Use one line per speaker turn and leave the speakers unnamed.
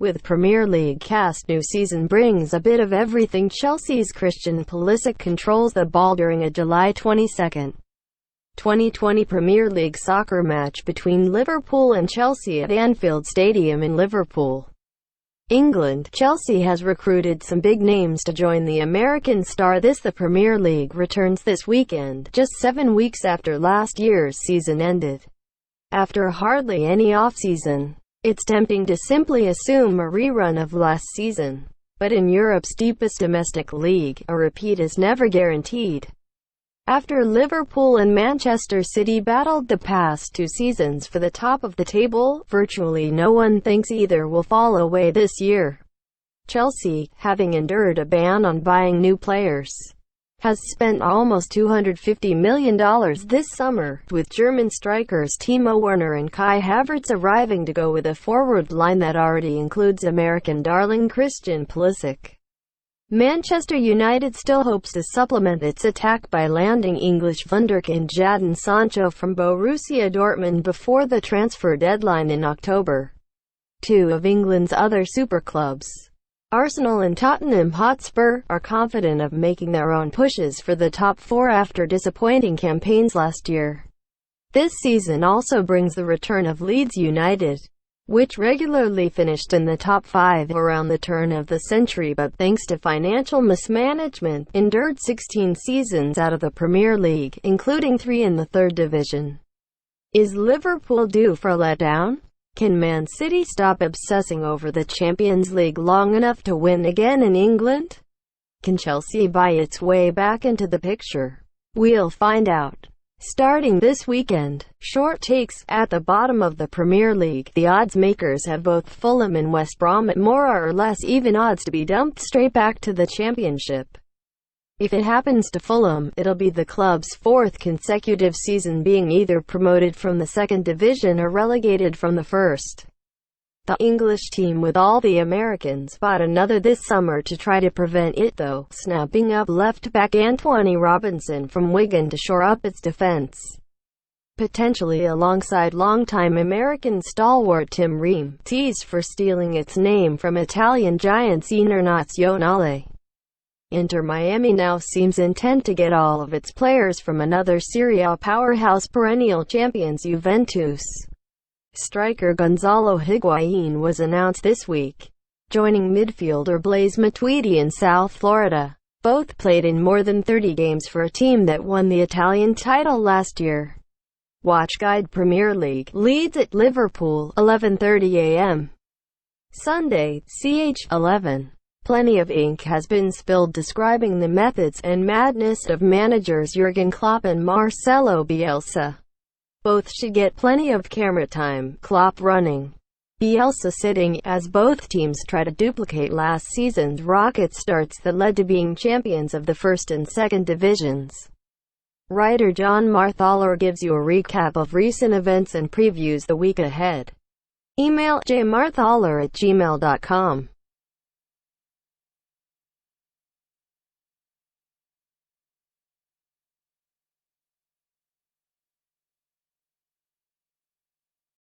With Premier League cast, new season brings a bit of everything. Chelsea's Christian Pulisic controls the ball during a July 22, 2020 Premier League soccer match between Liverpool and Chelsea at Anfield Stadium in Liverpool, England. Chelsea has recruited some big names to join the American star. The Premier League returns this weekend, just 7 weeks after last year's season ended. After hardly any off-season, it's tempting to simply assume a rerun of last season. But in Europe's deepest domestic league, a repeat is never guaranteed. After Liverpool and Manchester City battled the past 2 seasons for the top of the table, virtually no one thinks either will fall away this year. Chelsea, having endured a ban on buying new players, has spent almost $250 million this summer, with German strikers Timo Werner and Kai Havertz arriving to go with a forward line that already includes American darling Christian Pulisic. Manchester United still hopes to supplement its attack by landing English wunderkind and Jadon Sancho from Borussia Dortmund before the transfer deadline in October. 2 of England's other super clubs, Arsenal and Tottenham Hotspur, are confident of making their own pushes for the top 4 after disappointing campaigns last year. This season also brings the return of Leeds United, which regularly finished in the top 5 around the turn of the century but, thanks to financial mismanagement, endured 16 seasons out of the Premier League, including 3 in the 3rd division. Is Liverpool due for a letdown? Can Man City stop obsessing over the Champions League long enough to win again in England? Can Chelsea buy its way back into the picture? We'll find out. Starting this weekend, short takes. At the bottom of the Premier League, the odds makers have both Fulham and West Brom at more or less even odds to be dumped straight back to the Championship. If it happens to Fulham, it'll be the club's 4th consecutive season being either promoted from the 2nd division or relegated from the 1st. The English team with all the Americans bought another this summer to try to prevent it, though, snapping up left-back Antonee Robinson from Wigan to shore up its defense, potentially alongside longtime American stalwart Tim Ream, teased for stealing its name from Italian giants Internazionale. Inter Miami now seems intent to get all of its players from another Serie A powerhouse, perennial champions Juventus. Striker Gonzalo Higuain was announced this week, joining midfielder Blaise Matuidi in South Florida. Both played in more than 30 games for a team that won the Italian title last year. Watch Guide. Premier League, Leeds at Liverpool, 11:30 a.m. Sunday, ch. 11. Plenty of ink has been spilled describing the methods and madness of managers Jurgen Klopp and Marcelo Bielsa. Both should get plenty of camera time, Klopp running, Bielsa sitting, as both teams try to duplicate last season's rocket starts that led to being champions of the 1st and 2nd divisions. Writer John Marthaler gives you a recap of recent events and previews the week ahead. Email jmarthaler@gmail.com.